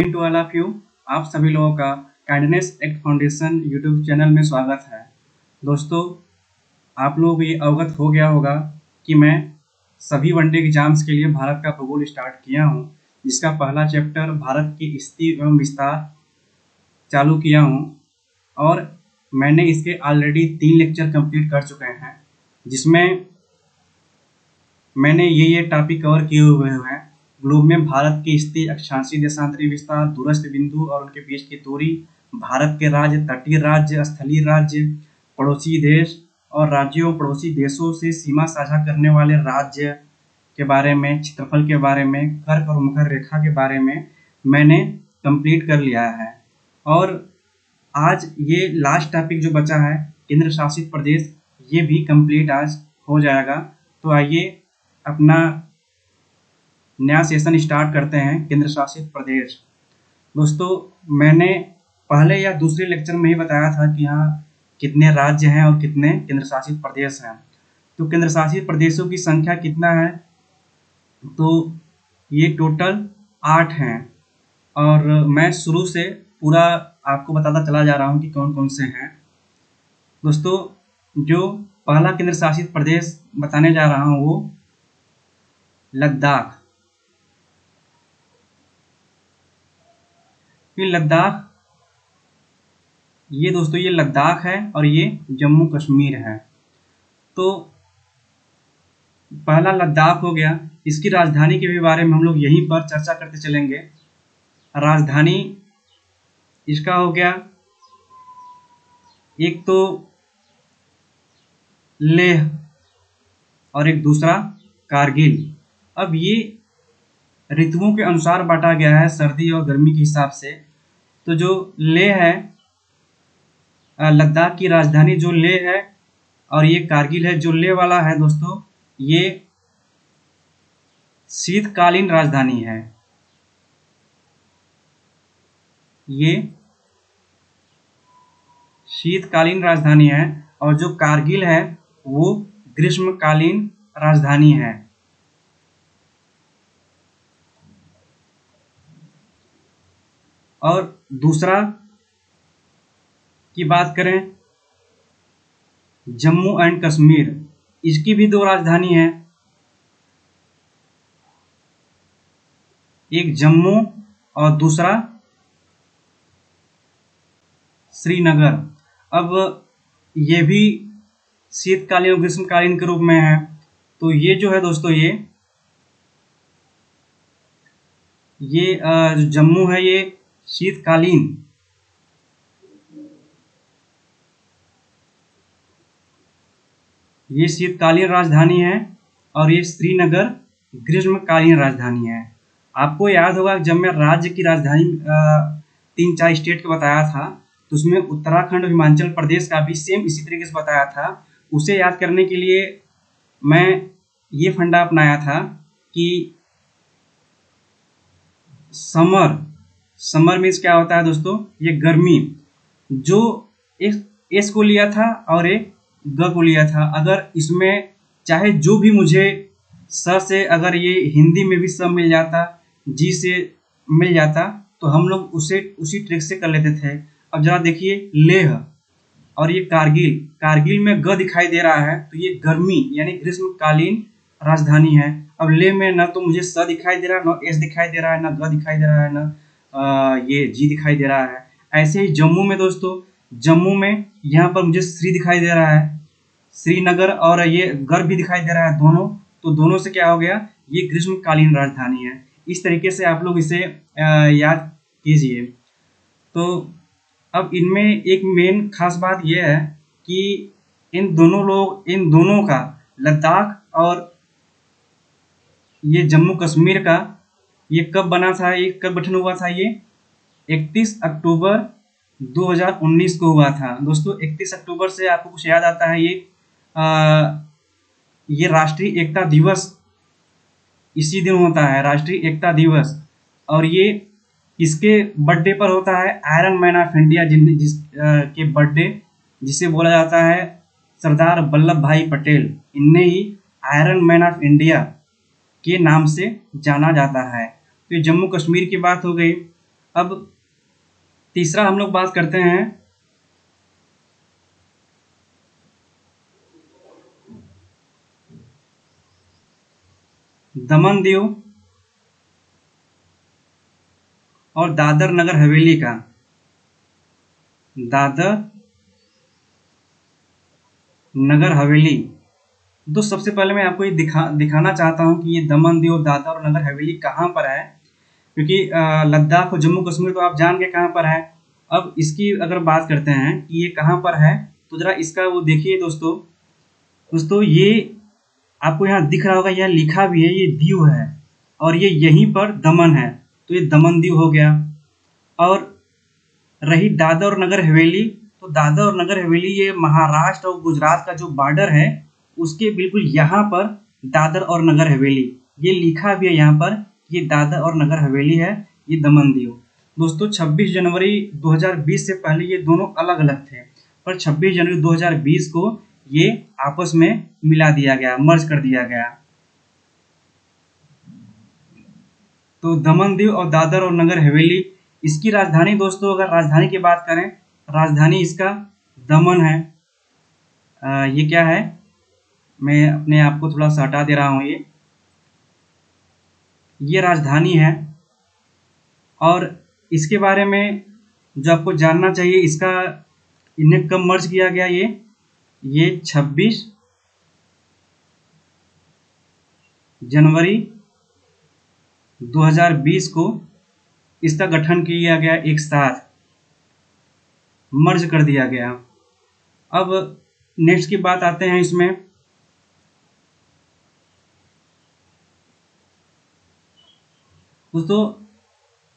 To all of you. आप सभी लोगों का kindness act foundation YouTube channel में स्वागत है। दोस्तों, आप लोग ये अवगत हो गया होगा कि मैं सभी वनडे एग्जाम्स के लिए भारत का भूगोल स्टार्ट किया हूँ, जिसका पहला चैप्टर भारत की स्थिति एवं विस्तार चालू किया हूँ और मैंने इसके ऑलरेडी 3 लेक्चर कंप्लीट कर चुके हैं, जिसमें मैंने ये टॉपिक कवर किए हुए हैं। ग्लोब में भारत की स्थिति, अक्षांशीय देशांतरी विस्तार, दूरस्थ बिंदु और उनके बीच की दूरी, भारत के राज्य, तटीय राज्य, स्थलीय राज्य, पड़ोसी देश और राज्यों पड़ोसी देशों से सीमा साझा करने वाले राज्य के बारे में, क्षेत्रफल के बारे में, कर्क और मकर रेखा के बारे में मैंने कंप्लीट कर लिया है। और आज ये लास्ट टॉपिक जो बचा है, केंद्र शासित प्रदेश, ये भी कंप्लीट आज हो जाएगा। तो आइए अपना नया सेशन स्टार्ट करते हैं, केंद्र शासित प्रदेश। दोस्तों, मैंने पहले या दूसरे लेक्चर में ही बताया था कि यहाँ कितने राज्य हैं और कितने केंद्र शासित प्रदेश हैं। तो केंद्र शासित प्रदेशों की संख्या कितना है, तो ये टोटल 8 हैं और मैं शुरू से पूरा आपको बताता चला जा रहा हूँ कि कौन कौन से हैं। दोस्तों, जो पहला केंद्र शासित प्रदेश बताने जा रहा हूँ वो लद्दाख। फिर लद्दाख, ये दोस्तों ये लद्दाख है और ये जम्मू कश्मीर है। तो पहला लद्दाख हो गया। इसकी राजधानी के भी बारे में हम लोग यहीं पर चर्चा करते चलेंगे। राजधानी इसका हो गया, एक तो लेह और एक दूसरा कारगिल। अब ये ऋतुओं के अनुसार बांटा गया है, सर्दी और गर्मी के हिसाब से। तो जो लेह है, लद्दाख की राजधानी जो लेह है और ये कारगिल है। जो लेह वाला है दोस्तों, ये शीतकालीन राजधानी है। ये शीतकालीन राजधानी है और जो कारगिल है वो ग्रीष्मकालीन राजधानी है। और दूसरा की बात करें, जम्मू एंड कश्मीर, इसकी भी 2 राजधानी है, एक जम्मू और दूसरा श्रीनगर। अब ये भी शीतकालीन और ग्रीष्मकालीन के रूप में है। तो ये जो है दोस्तों, ये जो जम्मू है ये शीतकालीन, ये शीतकालीन राजधानी है और ये श्रीनगर ग्रीष्मकालीन राजधानी है। आपको याद होगा जब मैं राज्य की राजधानी 3-4 स्टेट का बताया था, तो उसमें उत्तराखंड और हिमाचल प्रदेश का भी सेम इसी तरीके से बताया था। उसे याद करने के लिए मैं ये फंडा अपनाया था कि समर मीन्स क्या होता है दोस्तों, ये गर्मी। जो एक एस को लिया था और एक ग को लिया था। अगर इसमें चाहे जो भी मुझे स से अगर ये हिंदी में भी स मिल जाता, जी से मिल जाता, तो हम लोग उसे उसी ट्रिक से कर लेते थे। अब जरा देखिए, लेह और ये कारगिल, कारगिल में ग दिखाई दे रहा है, तो ये गर्मी यानी ग्रीष्मकालीन राजधानी है। अब लेह में ना तो मुझे स दिखाई दे रहा है, ना एस दिखाई दे रहा है, ना ग दिखाई दे रहा है, ना ये जी दिखाई दे रहा है। ऐसे ही जम्मू में दोस्तों, जम्मू में यहाँ पर मुझे श्री दिखाई दे रहा है, श्रीनगर और ये गर भी दिखाई दे रहा है, दोनों। तो दोनों से क्या हो गया, ये ग्रीष्मकालीन राजधानी है। इस तरीके से आप लोग इसे याद कीजिए। तो अब इनमें एक मेन खास बात यह है कि इन दोनों का, लद्दाख और ये जम्मू कश्मीर का, ये कब बना था, ये कब गठन हुआ था, ये 31 अक्टूबर 2019 को हुआ था। दोस्तों, 31 अक्टूबर से आपको कुछ याद आता है, ये राष्ट्रीय एकता दिवस इसी दिन होता है, राष्ट्रीय एकता दिवस। और ये इसके बर्थडे पर होता है, आयरन मैन ऑफ इंडिया के बर्थडे, जिसे बोला जाता है सरदार वल्लभ भाई पटेल। इन्हें ही आयरन मैन ऑफ इंडिया के नाम से जाना जाता है। तो ये जम्मू कश्मीर की बात हो गई। अब तीसरा हम लोग बात करते हैं दमन दीव और दादर नगर हवेली का। दादर नगर हवेली। तो सबसे पहले मैं आपको ये दिखाना चाहता हूँ कि ये दमन दीव, दादर और नगर हवेली कहाँ पर है, क्योंकि लद्दाख और जम्मू कश्मीर तो आप जान के कहाँ पर है। अब इसकी अगर बात करते हैं कि ये कहाँ पर है, तो जरा इसका वो देखिए दोस्तों। दोस्तों ये आपको यहाँ दिख रहा होगा, यहाँ लिखा भी है, ये दीव है और ये यहीं पर दमन है, तो ये दमन दीव हो गया। और रही दादर और नगर हवेली, तो दादर और नगर हवेली ये महाराष्ट्र और गुजरात का जो बॉर्डर है उसके बिल्कुल यहाँ पर दादर और नगर हवेली, ये लिखा भी है यहाँ पर, ये दादर और नगर हवेली है, ये दमन दीव। दोस्तों 26 जनवरी 2020 से पहले ये दोनों अलग अलग थे, पर 26 जनवरी 2020 को ये आपस में मिला दिया गया, मर्ज कर दिया गया। तो दमन दीव और दादर और नगर हवेली, इसकी राजधानी दोस्तों, अगर राजधानी की बात करें, राजधानी इसका दमन है। ये क्या है, मैं अपने आप को थोड़ा सा हटा दे रहा हूँ। ये राजधानी है। और इसके बारे में जो आपको जानना चाहिए, इसका इन्हें कब मर्ज किया गया, ये 26 जनवरी 2020 को इसका गठन किया गया, एक साथ मर्ज कर दिया गया। अब नेक्स्ट की बात आते हैं इसमें। दोस्तों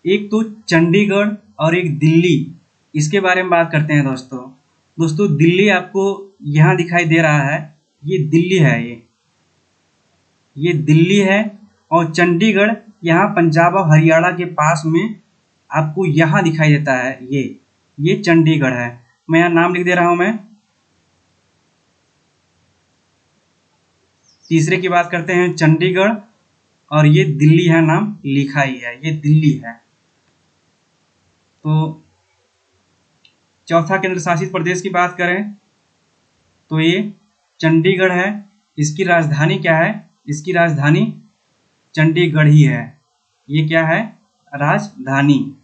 एक तो चंडीगढ़ और एक दिल्ली, इसके बारे में बात करते हैं दोस्तों दिल्ली आपको यहाँ दिखाई दे रहा है, ये दिल्ली है, ये दिल्ली है। और चंडीगढ़ यहाँ पंजाब और हरियाणा के पास में आपको यहाँ दिखाई देता है, ये चंडीगढ़ है। मैं यहाँ नाम लिख दे रहा हूँ। मैं तीसरे की बात करते हैं, चंडीगढ़ और ये दिल्ली है, नाम लिखा ही है, ये दिल्ली है। तो चौथा केंद्र शासित प्रदेश की बात करें तो ये चंडीगढ़ है। इसकी राजधानी क्या है, इसकी राजधानी चंडीगढ़ ही है, ये क्या है, राजधानी।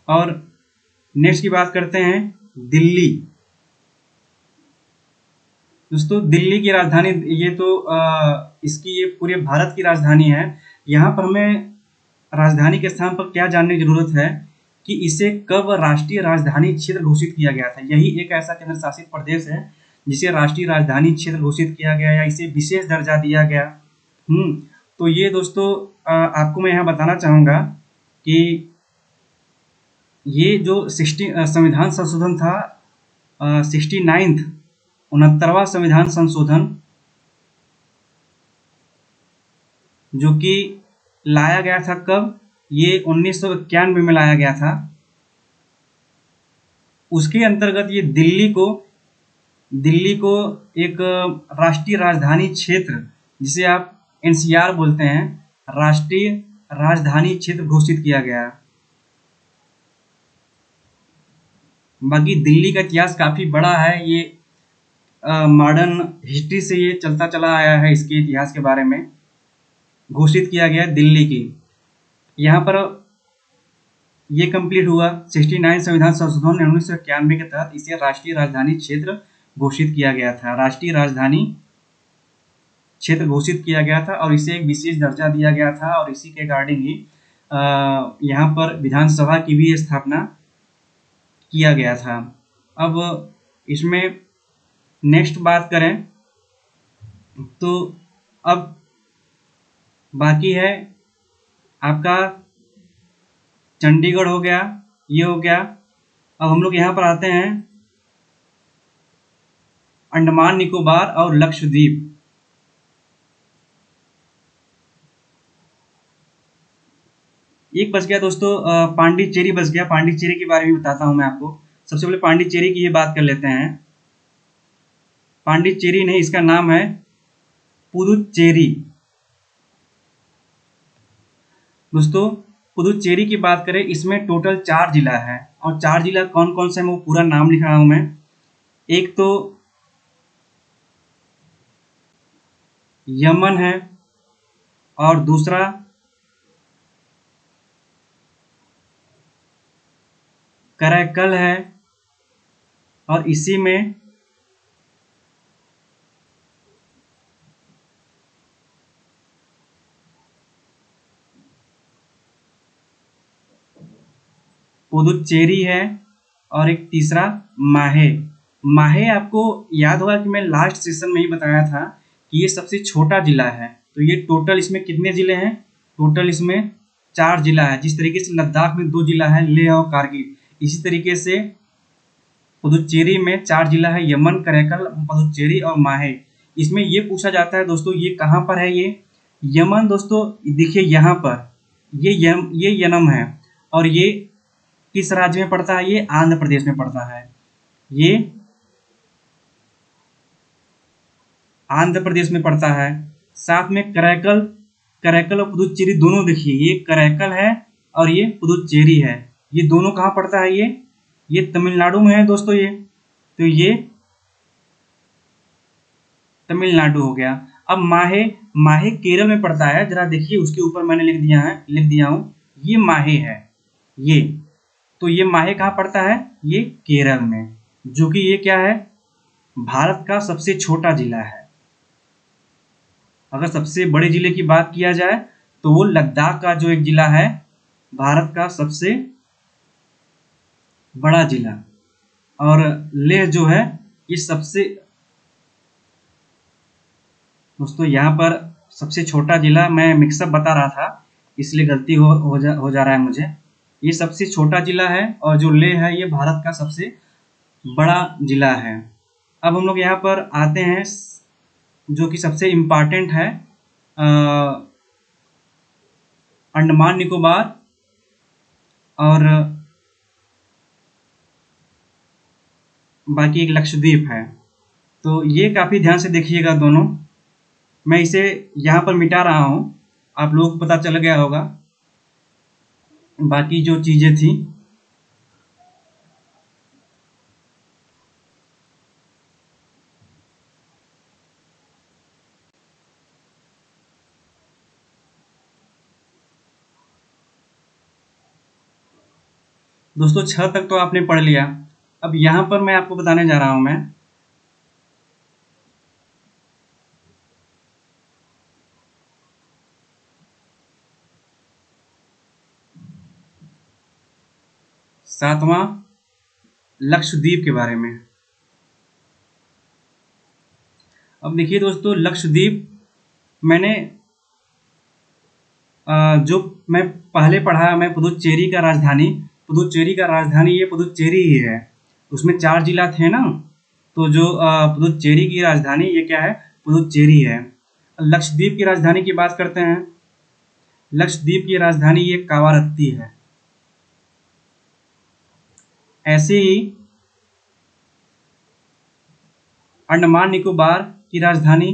और नेक्स्ट की बात करते हैं दिल्ली। दोस्तों दिल्ली की राजधानी, ये तो इसकी ये पूरे भारत की राजधानी है। यहाँ पर हमें राजधानी के स्थान पर क्या जानने की जरूरत है कि इसे कब राष्ट्रीय राजधानी क्षेत्र घोषित किया गया था। यही एक ऐसा केंद्र शासित प्रदेश है जिसे राष्ट्रीय राजधानी क्षेत्र घोषित किया गया या इसे विशेष दर्जा दिया गया। तो ये दोस्तों आपको मैं यहाँ बताना चाहूँगा कि ये जो संविधान संशोधन था, 69th 69वां संविधान संशोधन, जो कि लाया गया था कब, ये 1991 में लाया गया था। उसके अंतर्गत ये दिल्ली को एक राष्ट्रीय राजधानी क्षेत्र, जिसे आप एनसीआर बोलते हैं, राष्ट्रीय राजधानी क्षेत्र घोषित किया गया। बाकी दिल्ली का इतिहास काफ़ी बड़ा है, ये मॉडर्न हिस्ट्री से ये चलता चला आया है। इसके इतिहास के बारे में घोषित किया गया दिल्ली की। यहाँ पर ये कंप्लीट हुआ 69 संविधान संशोधन 1991 के तहत इसे राष्ट्रीय राजधानी क्षेत्र घोषित किया गया था। राष्ट्रीय राजधानी क्षेत्र घोषित किया गया था और इसे एक विशेष दर्जा दिया गया था और इसी के अकॉर्डिंग ही यहाँ पर विधानसभा की भी स्थापना किया गया था। अब इसमें नेक्स्ट बात करें तो अब बाकी है आपका चंडीगढ़ हो गया, ये हो गया। अब हम लोग यहाँ पर आते हैं अंडमान निकोबार और लक्षद्वीप। एक बच गया दोस्तों, पांडिचेरी बच गया। पांडिचेरी के बारे में बताता हूँ मैं आपको। सबसे पहले पांडिचेरी की ये बात कर लेते हैं। पांडिचेरी नहीं, इसका नाम है पुदुचेरी। दोस्तों पुदुचेरी की बात करें, इसमें टोटल 4 जिला है और 4 जिला कौन कौन से हैं वो पूरा नाम लिख रहा हूँ मैं। एक तो यमन है और दूसरा करैकल है और इसी में पुदुचेरी है और एक तीसरा माहे। माहे आपको याद होगा कि मैं लास्ट सेशन में ही बताया था कि ये सबसे छोटा जिला है। तो ये टोटल इसमें कितने जिले हैं? टोटल इसमें 4 जिला है। जिस तरीके से लद्दाख में 2 जिला है, लेह और कारगिल, इसी तरीके से पुदुचेरी में 4 जिला है, यमन, करैकल, पुदुचेरी और माहे। इसमें ये पूछा जाता है दोस्तों, ये कहाँ पर है? ये यमन दोस्तों देखिए यहाँ पर, ये यनम है और ये किस राज्य में पड़ता है? ये आंध्र प्रदेश में पड़ता है। ये आंध्र प्रदेश में पड़ता है। साथ में करैकल, करैकल और पुदुचेरी दोनों देखिए, ये करैकल है और ये पुदुचेरी है। ये दोनों कहाँ पड़ता है? ये तमिलनाडु में है दोस्तों। ये तो ये तमिलनाडु हो गया। अब माहे, माहे केरल में पड़ता है। जरा देखिए उसके ऊपर मैंने लिख दिया हूँ, ये माहे है। ये तो ये माहे कहाँ पड़ता है? ये केरल में, जो कि ये क्या है? भारत का सबसे छोटा जिला है। अगर सबसे बड़े जिले की बात किया जाए तो वो लद्दाख का जो एक जिला है, भारत का सबसे बड़ा जिला। और लेह जो है ये सबसे, दोस्तों यहाँ पर सबसे छोटा जिला, मैं मिक्सअप बता रहा था इसलिए गलती हो जा रहा है मुझे। ये सबसे छोटा जिला है और जो लेह है ये भारत का सबसे बड़ा जिला है। अब हम लोग यहाँ पर आते हैं जो कि सबसे इम्पॉर्टेंट है, अंडमान निकोबार और बाकी एक लक्षद्वीप है। तो ये काफ़ी ध्यान से देखिएगा दोनों। मैं इसे यहाँ पर मिटा रहा हूँ, आप लोगों को पता चल गया होगा बाकी जो चीज़ें थी। दोस्तों 6 तक तो आपने पढ़ लिया। अब यहाँ पर मैं आपको बताने जा रहा हूँ मैं, सातवां लक्षद्वीप के बारे में। अब देखिए दोस्तों, लक्षद्वीप मैंने जो मैं पहले पढ़ा, मैं पुदुचेरी का राजधानी ये पुदुचेरी ही है। उसमें 4 जिला थे ना, तो जो पुदुचेरी की राजधानी ये क्या है? पुदुचेरी है। लक्षद्वीप की राजधानी की बात करते हैं। लक्षद्वीप की राजधानी ये कावारत्ती है। ऐसे ही अंडमान निकोबार की राजधानी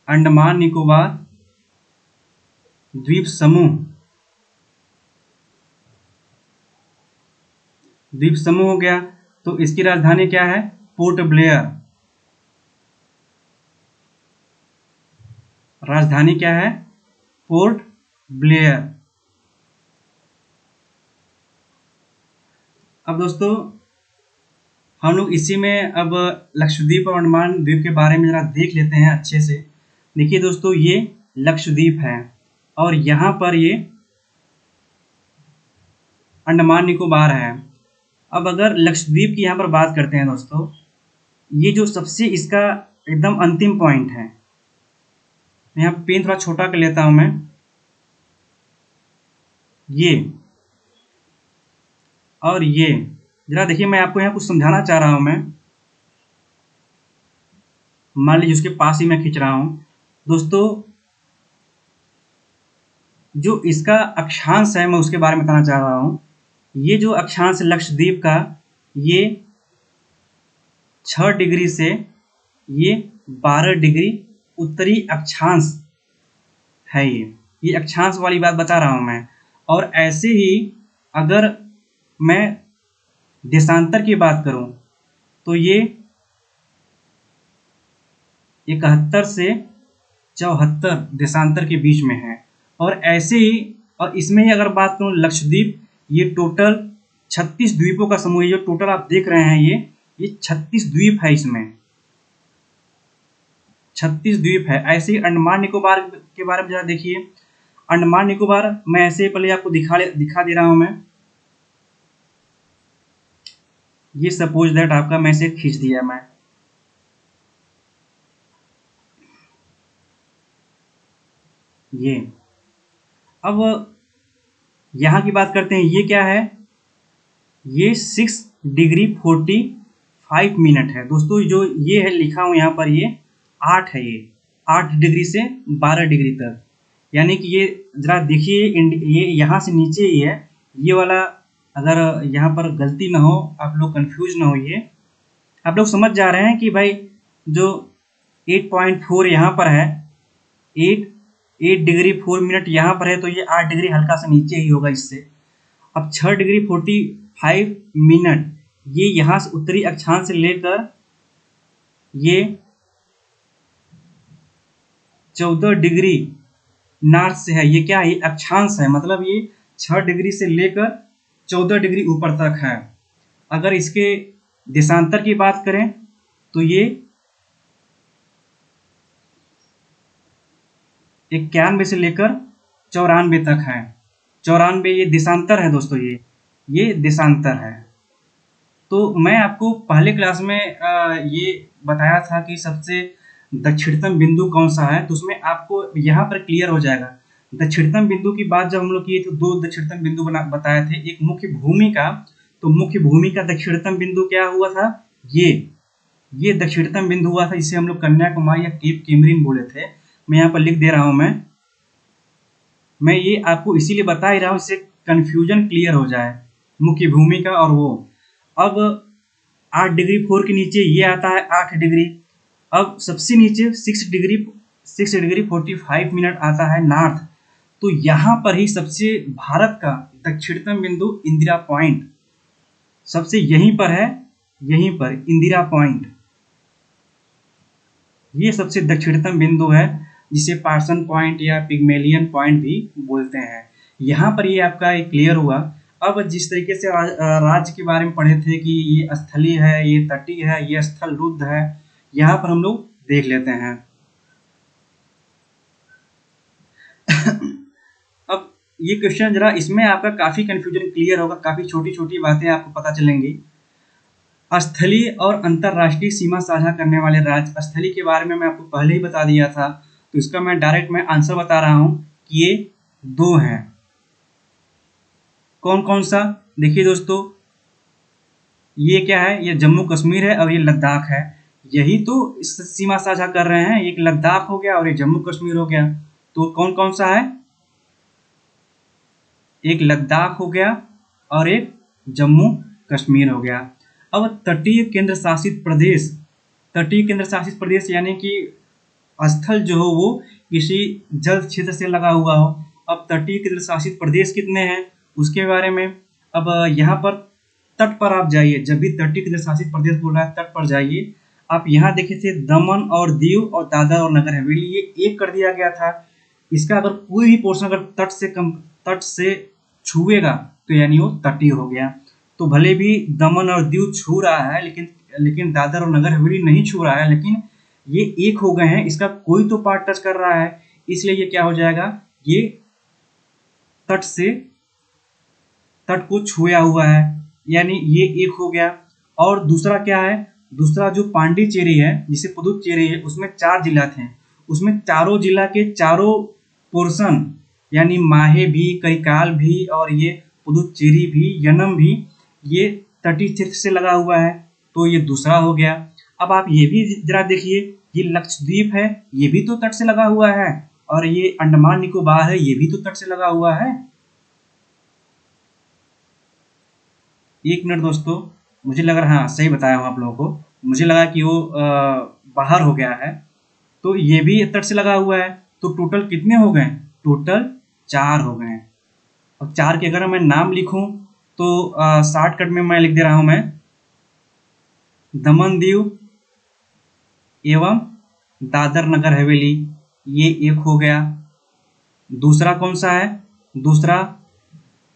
अंडमान निकोबार द्वीप समूह हो गया। तो इसकी राजधानी क्या है? Port Blair. राजधानी क्या है? Port Blair. अब दोस्तों हम लोग इसी में अब लक्षद्वीप और अंडमान द्वीप के बारे में जरा देख लेते हैं अच्छे से। देखिए दोस्तों, ये लक्षद्वीप है और यहाँ पर ये अंडमान निकोबार है। अब अगर लक्षद्वीप की यहाँ पर बात करते हैं दोस्तों, ये जो सबसे इसका एकदम अंतिम पॉइंट है, यहाँ पेन थोड़ा छोटा कर लेता हूँ मैं, ये और ये जरा देखिए, मैं आपको यहाँ कुछ समझाना चाह रहा हूँ। मैं मान लीजिए उसके पास ही मैं खींच रहा हूँ दोस्तों, जो इसका अक्षांश है मैं उसके बारे में बताना चाह रहा हूँ। ये जो अक्षांश लक्षद्वीप का, ये 6 डिग्री से ये 12 डिग्री उत्तरी अक्षांश है ये अक्षांश वाली बात बता रहा हूँ मैं। और ऐसे ही अगर मैं देशांतर की बात करूँ तो ये 71 से 74 देशांतर के बीच में है। और ऐसे ही और इसमें ही अगर बात करूँ लक्षद्वीप, ये टोटल 36 द्वीपों का समूह है। जो टोटल आप देख रहे हैं ये 36 द्वीप है, इसमें 36 द्वीप है। ऐसे ही अंडमान निकोबार के बारे में जरा देखिए। अंडमान निकोबार मैं ऐसे पहले आपको दिखा दे रहा हूं मैं। ये सपोज दैट आपका मैं इसे खींच दिया मैं। ये अब यहाँ की बात करते हैं। ये क्या है? ये 6 डिग्री 45 मिनट है दोस्तों। जो ये है लिखा हूँ यहाँ पर, ये 8 है। ये 8 डिग्री से 12 डिग्री तक, यानी कि ये जरा देखिए, ये यहाँ से नीचे ही है ये वाला। अगर यहाँ पर गलती ना हो, आप लोग कंफ्यूज ना होइए, आप लोग समझ जा रहे हैं कि भाई जो 8.4 यहाँ पर है, 8 डिग्री 4 मिनट यहाँ पर है, तो ये 8 डिग्री हल्का सा नीचे ही होगा इससे। अब 6 डिग्री 45 मिनट ये यहाँ से उत्तरी अक्षांश से लेकर ये 14 डिग्री नॉर्थ से है। ये क्या है? ये अक्षांश है, मतलब ये 6 डिग्री से लेकर 14 डिग्री ऊपर तक है। अगर इसके देशांतर की बात करें तो ये 91 से लेकर 94 तक है। 94 ये देशांतर है दोस्तों, ये देशांतर है। तो मैं आपको पहले क्लास में ये बताया था कि सबसे दक्षिणतम बिंदु कौन सा है, तो उसमें आपको यहाँ पर क्लियर हो जाएगा। दक्षिणतम बिंदु की बात जब हम लोग किए तो 2 दक्षिणतम बिंदु बताए थे। एक मुख्य भूमि का, तो मुख्य भूमि का दक्षिणतम बिंदु क्या हुआ था? ये दक्षिणतम बिंदु हुआ था, जिसे हम लोग कन्याकुमारी या केप कैमरिन बोले थे। मैं यहाँ पर लिख दे रहा हूँ मैं ये आपको इसीलिए बता ही रहा हूँ, इससे कंफ्यूजन क्लियर हो जाए, मुख्य भूमि का और वो। अब 8 डिग्री 4 के नीचे ये आता है 8 डिग्री। अब सबसे नीचे 6 डिग्री 45 मिनट आता है नॉर्थ। तो यहाँ पर ही सबसे भारत का दक्षिणतम बिंदु इंदिरा पॉइंट सबसे यहीं पर है, यहीं पर इंदिरा पॉइंट, ये सबसे दक्षिणतम बिंदु है, जिसे पार्सन पॉइंट या पिग्मेलियन पॉइंट भी बोलते हैं। यहाँ पर ये आपका एक क्लियर हुआ। अब जिस तरीके से राज्य के बारे में पढ़े थे कि ये स्थलीय है, ये तटीय है, ये स्थल रुद्ध है, यहाँ पर हम लोग देख लेते हैं। अब ये क्वेश्चन जरा, इसमें आपका काफी कंफ्यूजन क्लियर होगा, काफी छोटी छोटी बातें आपको पता चलेंगी। स्थलीय और अंतरराष्ट्रीय सीमा साझा करने वाले राज्य। स्थलीय के बारे में मैं आपको पहले ही बता दिया था, तो इसका मैं डायरेक्ट आंसर बता रहा हूं कि ये 2 हैं। कौन कौन सा? देखिए दोस्तों, ये क्या है? ये जम्मू कश्मीर है और ये लद्दाख है। यही तो इस सीमा साझा कर रहे हैं। एक लद्दाख हो गया और ये जम्मू कश्मीर हो गया। तो कौन कौन सा है? एक लद्दाख हो गया और एक जम्मू कश्मीर हो गया। अब तटीय केंद्र शासित प्रदेश, तटीय केंद्र शासित प्रदेश यानी कि स्थल जो हो वो किसी जल क्षेत्र से लगा हुआ हो। अब तटीय केंद्र शासित प्रदेश कितने हैं उसके बारे में, अब यहाँ पर तट पर आप जाइए। जब भी तटीय केंद्र शासित प्रदेश बोल रहा है, तट पर जाइए। आप यहाँ देखे थे दमन और दीव और दादरा और नगर हवेली, ये एक कर दिया गया था। इसका अगर कोई भी पोर्शन अगर तट से छुएगा तो यानी वो तटीय हो गया। तो भले भी दमन और दीव छू रहा है, लेकिन दादर और नगर हवेली नहीं छू रहा है, लेकिन ये एक हो गए हैं। इसका कोई तो पार्ट टच कर रहा है, इसलिए ये क्या हो जाएगा? ये तट को छुआ हुआ है, यानी ये एक हो गया। और दूसरा क्या है? दूसरा जो पांडिचेरी है, जिसे पुदुचेरी है, उसमें 4 जिला थे। उसमें चारों जिला के चारों पोर्शन, यानी माहे भी, करिकाल भी और ये पुदुचेरी भी, यनम भी, ये तटीय क्षेत्र से लगा हुआ है। तो ये दूसरा हो गया। अब आप ये भी जरा देखिए, ये लक्षद्वीप है, ये भी तो तट से लगा हुआ है। और ये अंडमान निकोबार है, ये भी तो तट से लगा हुआ है। एक मिनट दोस्तों, मुझे लग रहा, हाँ सही बताया हूँ आप लोगों को। मुझे लगा कि वो बाहर हो गया है, तो ये भी तट से लगा हुआ है। तो टोटल कितने हो गए? टोटल 4 हो गए हैं। और 4 के अगर मैं नाम लिखूं तो शॉर्टकट में मैं लिख दे रहा हूं मैं, दमन दीव एवं दादर नगर हवेली, ये एक हो गया। दूसरा कौन सा है? दूसरा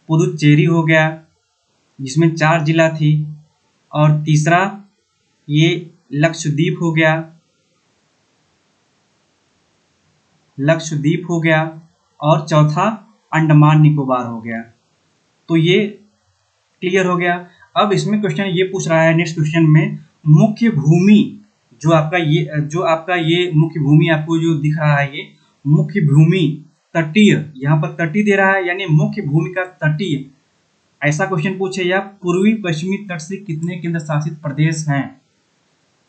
पुदुचेरी हो गया, जिसमें 4 जिला थी। और तीसरा ये लक्षद्वीप हो गया, लक्षद्वीप हो गया। और चौथा अंडमान निकोबार हो गया। तो ये क्लियर हो गया। अब इसमें क्वेश्चन ये पूछ रहा है, नेक्स्ट क्वेश्चन में, मुख्य भूमि जो आपका ये मुख्य भूमि आपको जो दिख रहा है, ये मुख्य भूमि तटीय, यहाँ पर तटीय दे रहा है, यानी मुख्य भूमि का तटीय, ऐसा क्वेश्चन पूछे, या पूर्वी पश्चिमी तट से कितने केंद्र शासित प्रदेश हैं?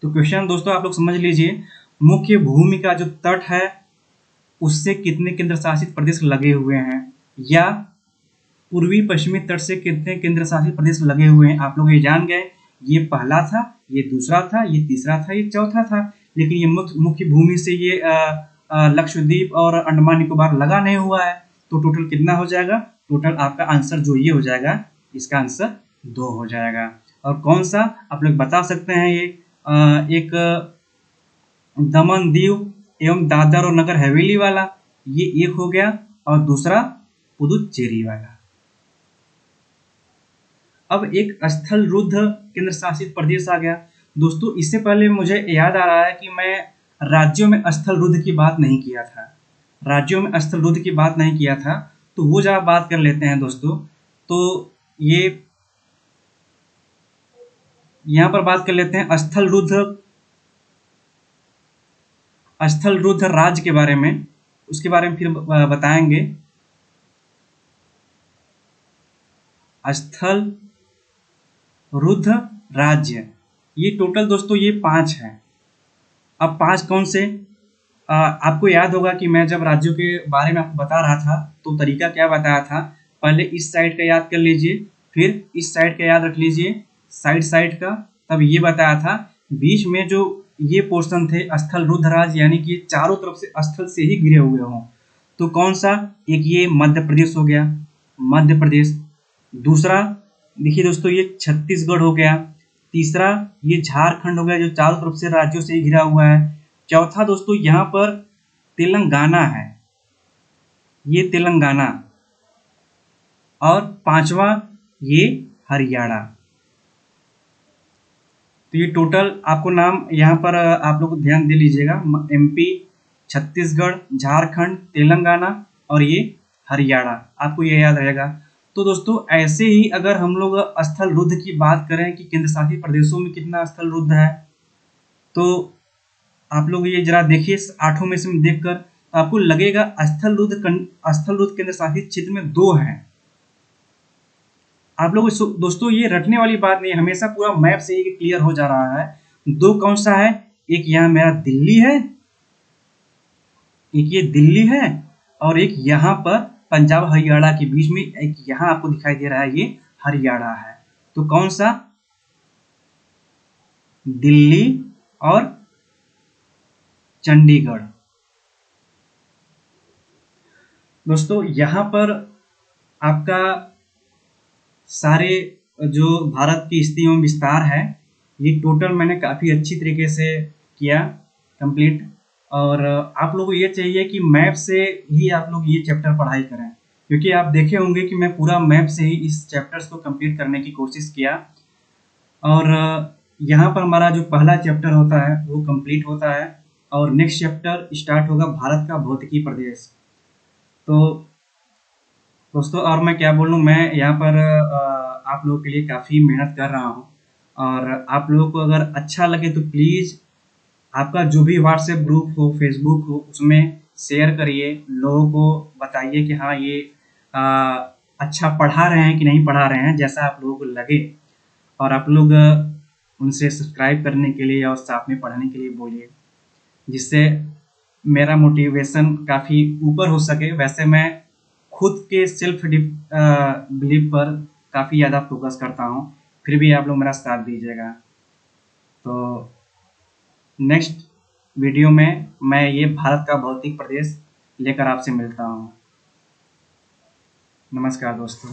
तो क्वेश्चन दोस्तों आप लोग समझ लीजिए, मुख्य भूमि का जो तट है उससे कितने केंद्र शासित प्रदेश लगे हुए हैं, या पूर्वी पश्चिमी तट से कितने केंद्र शासित प्रदेश लगे हुए हैं। आप लोग ये जान गए, ये पहला था, ये दूसरा था, ये तीसरा था, ये चौथा था। लेकिन ये मुख्य भूमि से ये लक्षद्वीप और अंडमान निकोबार लगा नहीं हुआ है। तो टोटल कितना हो जाएगा? टोटल आपका आंसर जो ये हो जाएगा, इसका आंसर 2 हो जाएगा। और कौन सा आप लोग बता सकते हैं? ये एक दमन दीव एवं दादर और नगर हवेली वाला, ये एक हो गया, और दूसरा पुदुचेरी वाला। अब एक स्थल रुद्ध केंद्र शासित प्रदेश आ गया। दोस्तों इससे पहले मुझे याद आ रहा है कि मैं राज्यों में स्थल रुद्ध की बात नहीं किया था, राज्यों में स्थल रुद्ध की बात नहीं किया था, तो वो जरा बात कर लेते हैं दोस्तों। तो ये यहाँ पर बात कर लेते हैं स्थल रुद्ध राज्य के बारे में, उसके बारे में फिर बताएंगे। स्थल रुद्ध राज्य, ये टोटल दोस्तों ये 5 है। अब 5 कौन से? आपको याद होगा कि मैं जब राज्यों के बारे में आपको बता रहा था तो तरीका क्या बताया था, पहले इस साइड का याद कर लीजिए, फिर इस साइड का याद रख लीजिए, साइड का, तब ये बताया था। बीच में जो ये पोर्शन थे स्थल रुद्ध राज्य, यानी कि चारों तरफ से स्थल से ही घिरे हुए हों। तो कौन सा? एक ये मध्य प्रदेश हो गया, मध्य प्रदेश। दूसरा देखिए दोस्तों ये छत्तीसगढ़ हो गया। तीसरा ये झारखंड हो गया, जो चारों तरफ से राज्यों से घिरा हुआ है। चौथा दोस्तों यहाँ पर तेलंगाना है, ये तेलंगाना। और 5वां ये हरियाणा। तो ये टोटल आपको नाम यहाँ पर आप लोग ध्यान दे लीजिएगा, MP, छत्तीसगढ़, झारखंड, तेलंगाना और ये हरियाणा, आपको ये याद रहेगा। तो दोस्तों ऐसे ही अगर हम लोग स्थल रुद्ध की बात करें कि केंद्र शासित प्रदेशों में कितना स्थल रुद्ध है, तो आप लोग ये जरा देखिए 8 में से देखकर, तो आपको लगेगा स्थल रुद्ध केंद्र शासित क्षेत्र में 2 हैं। आप लोग दोस्तों ये रटने वाली बात नहीं, हमेशा पूरा मैप से ही क्लियर हो जा रहा है। 2 कौन सा है? एक यहाँ मेरा दिल्ली है, एक ये दिल्ली है, और एक यहाँ पर पंजाब हरियाणा के बीच में एक यहाँ आपको दिखाई दे रहा है, ये हरियाणा है। तो कौन सा? दिल्ली और चंडीगढ़। दोस्तों यहाँ पर आपका सारे जो भारत की स्थिति एवं विस्तार है, ये टोटल मैंने काफ़ी अच्छी तरीके से किया कंप्लीट। और आप लोगों को ये चाहिए कि मैप से ही आप लोग ये चैप्टर पढ़ाई करें, क्योंकि आप देखे होंगे कि मैं पूरा मैप से ही इस चैप्टर्स को कंप्लीट करने की कोशिश किया। और यहाँ पर हमारा जो पहला चैप्टर होता है वो कंप्लीट होता है, और नेक्स्ट चैप्टर स्टार्ट होगा भारत का भौतिकी प्रदेश। तो दोस्तों और मैं क्या बोलूँ, मैं यहाँ पर आप लोगों के लिए काफ़ी मेहनत कर रहा हूँ, और आप लोगों को अगर अच्छा लगे तो प्लीज़ आपका जो भी व्हाट्सएप ग्रुप हो, फेसबुक हो, उसमें शेयर करिए, लोगों को बताइए कि हाँ ये अच्छा पढ़ा रहे हैं कि नहीं पढ़ा रहे हैं, जैसा आप लोगों को लगे। और आप लोग उनसे सब्सक्राइब करने के लिए और साथ में पढ़ने के लिए बोलिए, जिससे मेरा मोटिवेशन काफ़ी ऊपर हो सके। वैसे मैं खुद के सेल्फ बिलीव पर काफ़ी ज़्यादा फोकस करता हूँ, फिर भी आप लोग मेरा साथ दीजिएगा। तो नेक्स्ट वीडियो में मैं ये भारत का भौतिक प्रदेश लेकर आपसे मिलता हूँ। नमस्कार दोस्तों।